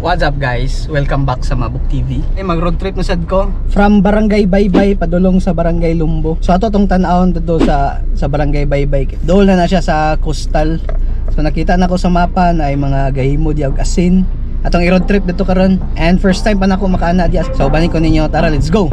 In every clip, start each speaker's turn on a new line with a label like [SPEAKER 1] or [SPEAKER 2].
[SPEAKER 1] What's up guys? Welcome back sa Mabuk TV. Mag road trip na sad ko
[SPEAKER 2] From Barangay Baybay padulong sa Barangay Lumbo. So ato tong tan-awon dito sa Barangay Baybay. Dool na siya sa coastal. So nakita na ko sa mapa na ay mga gahimo di og asin. Atong i-road trip dito karon. And first time pa nako makaana diya. So bani ko ninyo, tara let's go.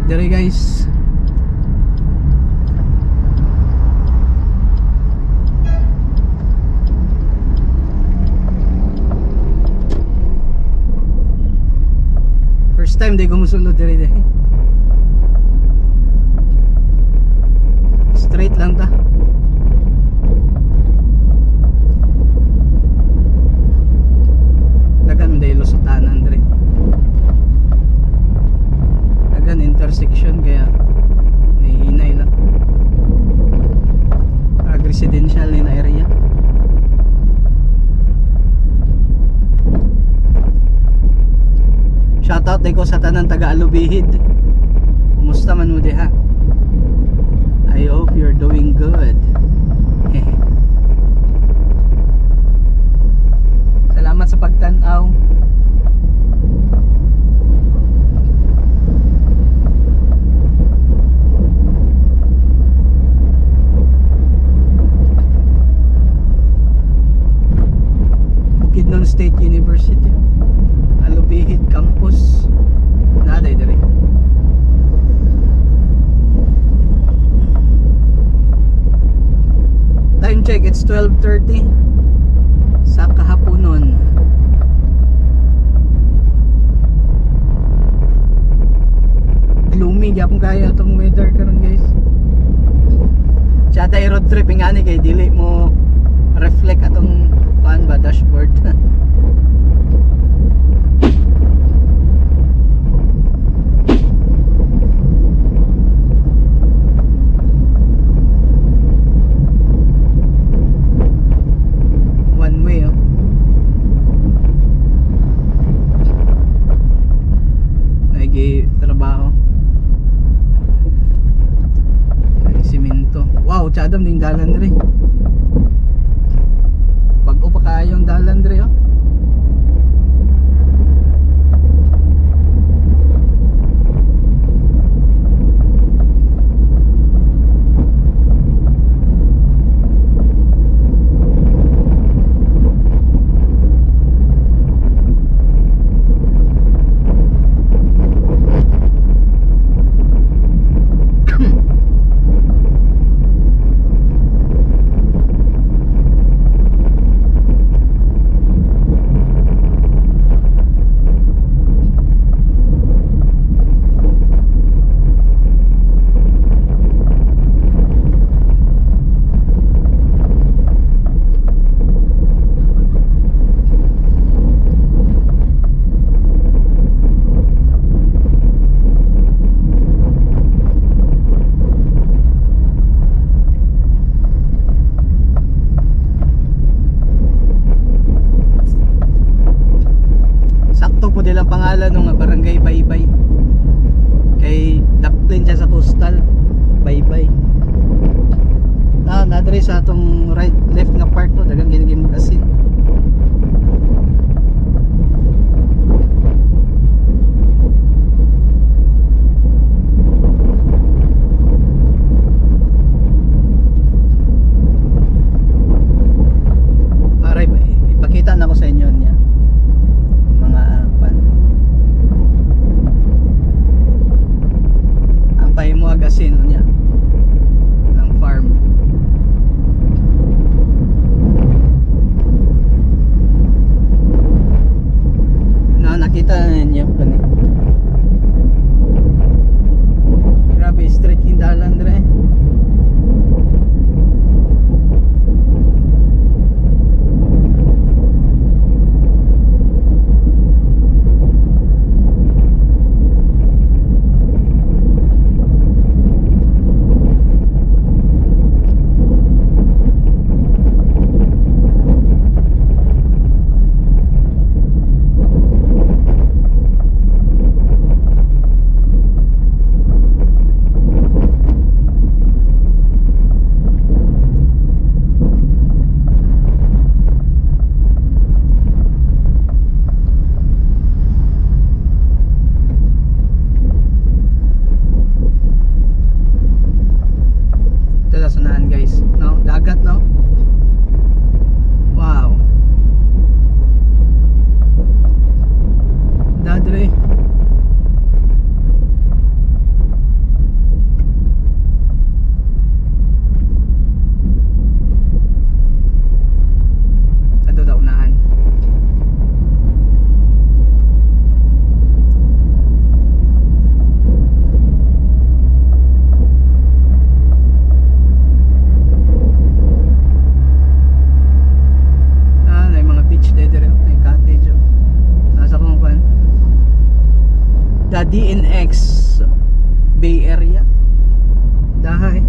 [SPEAKER 2] Dere guys. First time di ko musulod dere. Straight lang ta. Dagan day Lusutanan dere. Intersection kaya nahihinay lang. Residential na area. Shoutout day ko sa tanan taga Alubihid. Kumusta man mo diha? I hope you're doing good. Salamat sa pagtanaw. Bukidnon State University, Alubihid Campus. Naday dire. Time check, it's 12:30 sa kahaponon. Gloomy gyapon kaya itong weather karon guys. Tsada road trip nga ni kay dili mo reflect atong pan ba dashboard. One way oh. Nagi trabaho. Ay simento. Wow, tsadam ding dalan rin. Bago pa kayong dalan dre oh. model ang pangalan ng Barangay Baybay. Kay Daplin siya sa coastal. Baybay. Nadre sa atong right left nga part no, dagang ginigim asin. Ipakita na ko sa inyo niya mga ang pahimuag asin niya ng farm. Nakita na ninyo grabe straight hindalan dre. Sunahan guys, no? Dagat, no? Wow. Dadre. Ito daw unahan. The DNX Bay Area dahay.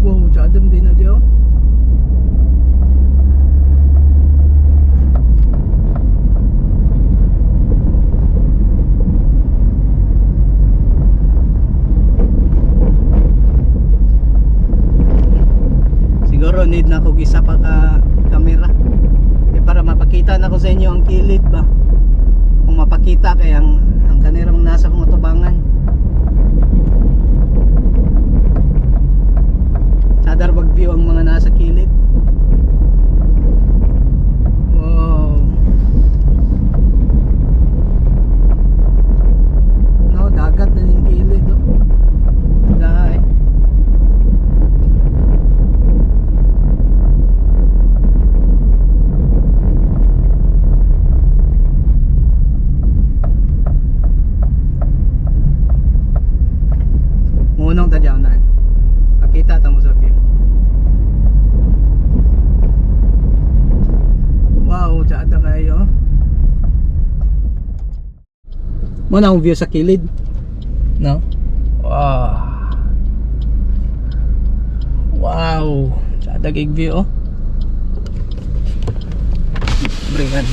[SPEAKER 2] Wow, jadam din na diyo. Siguro need na ko isa pa ka camera para mapakita na ko sa inyo ang kilid ba, kung mapakita kay ang kanirang nasa kong atubangan sadar wag view ang mga nasa kilid. Wow, no, dagat na yung kilid, no? Dahay. Munong tadyaw-nan. Pakita ta mo sa view. Wow, jada kayo. Muna ang view sa kilid. No? Wow. Wow. Jada kay view, oh. Bringan.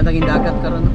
[SPEAKER 2] Taging dagat karon, no?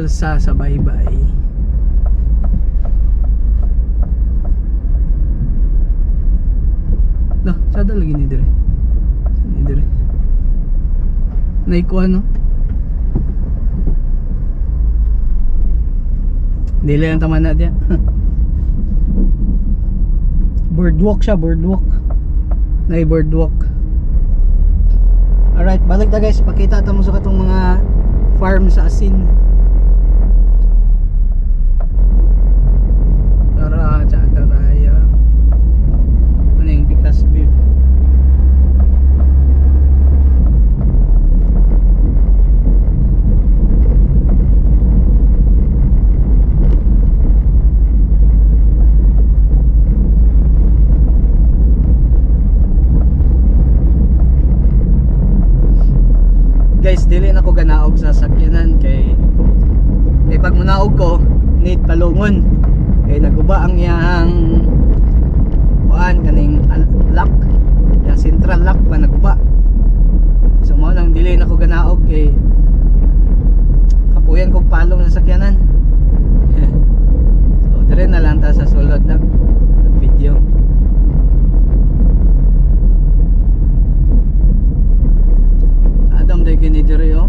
[SPEAKER 2] Alsa sa Baybay. Lah, sada lagi ni dire. Ni dire. Naikuha no? Dili lang taman na diya. Boardwalk siya, boardwalk. Nay boardwalk. Alright, balik na guys. Pakita ta mo sa katong mga farm sa asin. Tara, tsaka tayo. Ano yung Picas View? Guys, dili na ko ganaog sa sakyanan kay pag munaog ko need palungon kay naguba ang iyang kuan kaning lock, yung central lock pa naguba. So mo lang dili na ko ganaog kay kapuyan kog palong sa sakyanan. So dire na lang ta sa sulod na video. Adam day kini dire yo.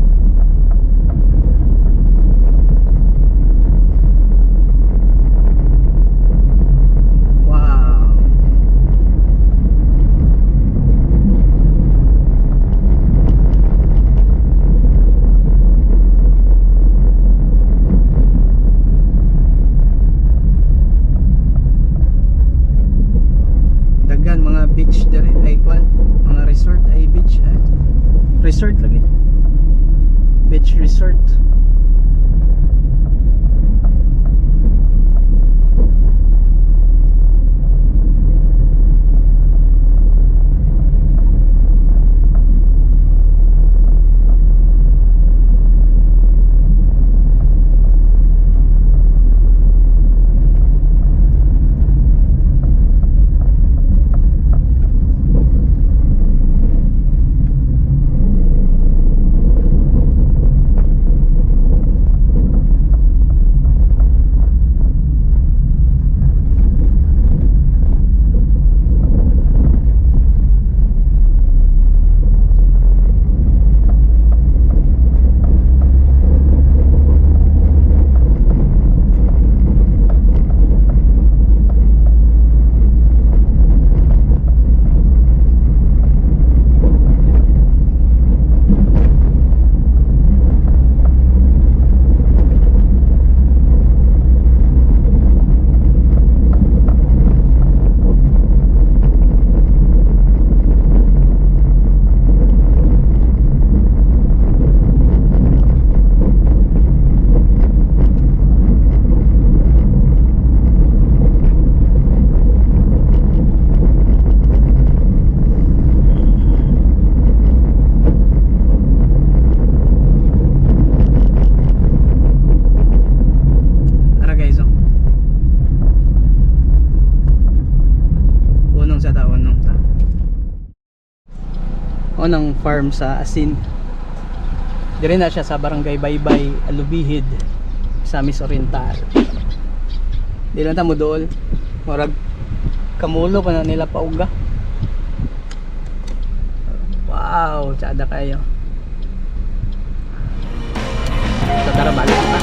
[SPEAKER 2] Wow. Daghan mga beach dire ay kwan, mga resort ay beach ay. Resort lagi. Beach resort. Ng farm sa Asin. Dire na siya sa Barangay Baybay, Alubihid, Misamis Oriental. Di lang ta mo dool. Murag kamulo pa na nila pauga. Wow, tsada kayo. So tara balik pa.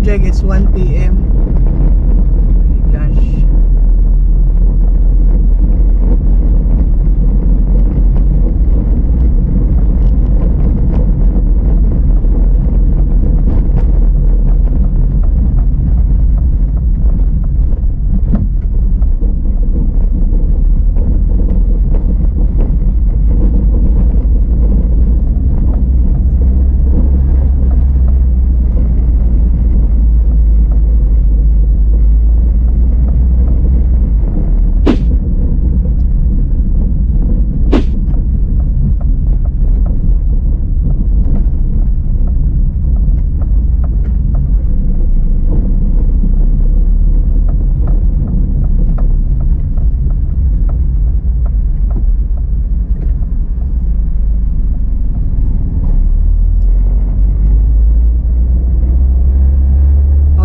[SPEAKER 2] check, it's 1 p.m. Oh my gosh.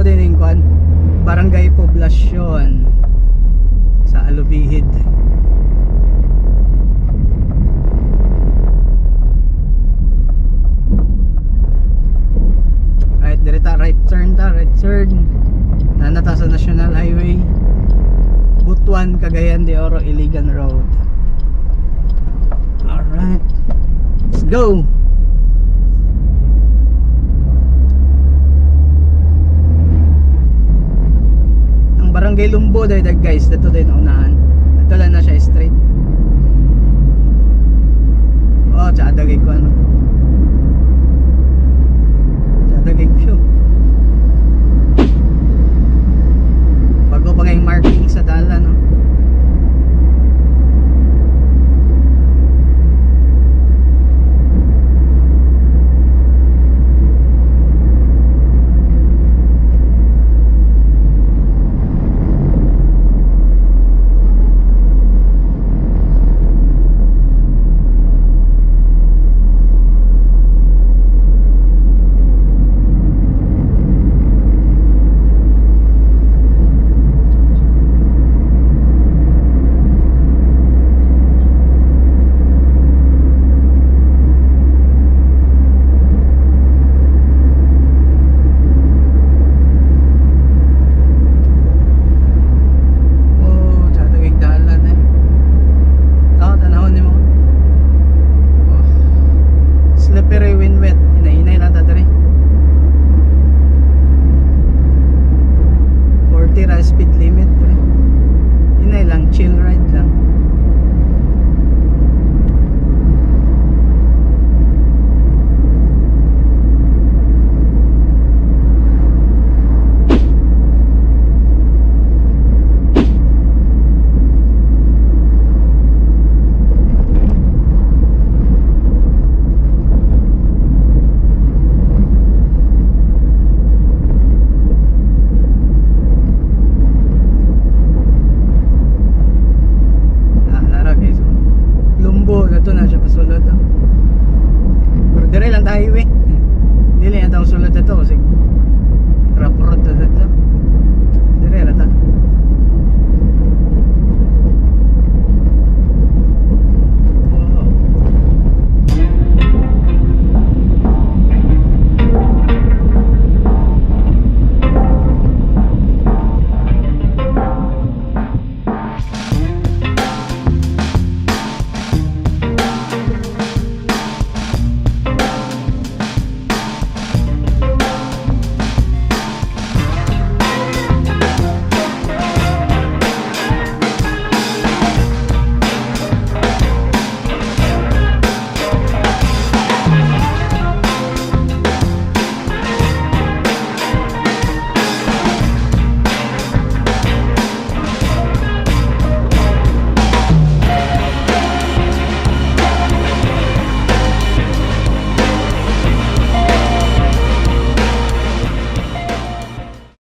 [SPEAKER 2] Din yung kwan, Barangay Poblasyon sa Alubihid. Right, direta, right turn. Nanata sa National Highway Butuan, Cagayan de Oro, Iligan Road. Alright, let's go. Barangay Lumbo dahil guys, dito din unahan. Ito lang na siya straight. Oh, tsaka dagay ko ano.